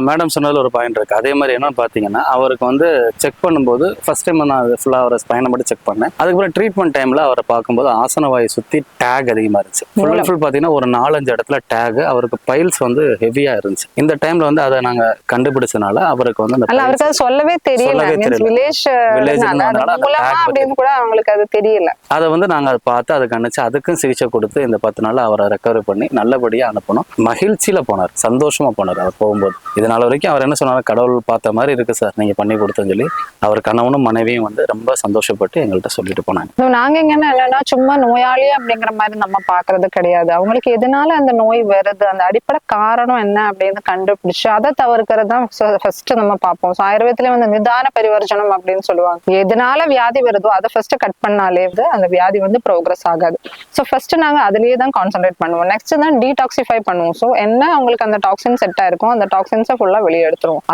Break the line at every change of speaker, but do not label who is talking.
Madam சொன்னதுல ஒரு point இருக்கு. அதே மாதிரி என்னன்னு பாத்தீங்கன்னா, அவருக்கு வந்து செக் பண்ணும்போது ஃபர்ஸ்ட் டைம் நான் ஃபுல்லா அவரை ஸ்பைனை மட்டும் செக் பண்ணேன். அதுக்கப்புறம் ட்ரீட்மெண்ட் டைம்ல அவரை பார்க்கும்போது ஆசன வாயை சுத்தி டேக் அதிகமா இருந்துச்சு. ஃபுல் அண்ட் ஃபுல் பாத்தீங்கன்னா ஒரு 4-5 இடத்துல டேக். அவருக்கு பைல்ஸ் வந்து ஹெவியா இருந்துச்சு. இந்த டைம்ல வந்து அதை நாங்க கண்டுபிடிச்சனால அவருக்கு வந்து அந்த
அவருக்கு அது சொல்லவே தெரியல. அவங்களுக்கு அது தெரியல.
அதை வந்து நாங்க அதை பார்த்து அதை கணிச்சு அதுக்கும் சிகிச்சை கொடுத்து இந்த 10 நாள் அவரை ரெக்கவரி பண்ணி நல்லபடியா அனுப்பணும். மகிழ்ச்சியில போனார், சந்தோஷமா போனார் அவர் போகும்போது. இதனால வரைக்கும் அவர் என்ன சொன்னாரு, கடவுள் பார்த்த மாதிரி இருக்கு சார் நீங்க பண்ணி கொடுத்தேன்னு சொல்லி அவர் கணவனும் மனைவியும் வந்து ரொம்ப சந்தோஷப்பட்டு எங்கள்கிட்ட சொல்லிட்டு போனாங்க.
நாங்க என்னன்னா சும்மா நோயாளி அப்படிங்கிற மாதிரி நம்ம பாக்குறது கிடையாது. அவங்களுக்கு எதனால அந்த நோய் வருது, அந்த அடிப்படை காரணம் என்ன அப்படின்னு கண்டுபிடிச்சு அதை தவிர்க்கிறது தான் ஃபர்ஸ்ட் நம்ம பார்ப்போம். ஆயுர்வேதத்துல வந்து நிதான பரிவர்ஜனம் அப்படின்னு சொல்லுவாங்க. எதனால வியாதி வருதோ அதை ஃபர்ஸ்ட் கட் பண்ணாலே அந்த வியாதி வந்து ப்ரோக்ரஸ் ஆகாது. ஸோ ஃபர்ஸ்ட் நாங்க அதுலயே தான் கான்சென்ட்ரேட் பண்ணுவோம். நெக்ஸ்ட் தான் டீடாக்சிஃபை பண்ணுவோம். ஸோ என்ன அவங்களுக்கு அந்த டாக்ஸின் செட் ஆயிருக்கும் அந்த டாக்ஸின்ஸை ஃபுல்லா வெளியே எடுத்துருவோம்.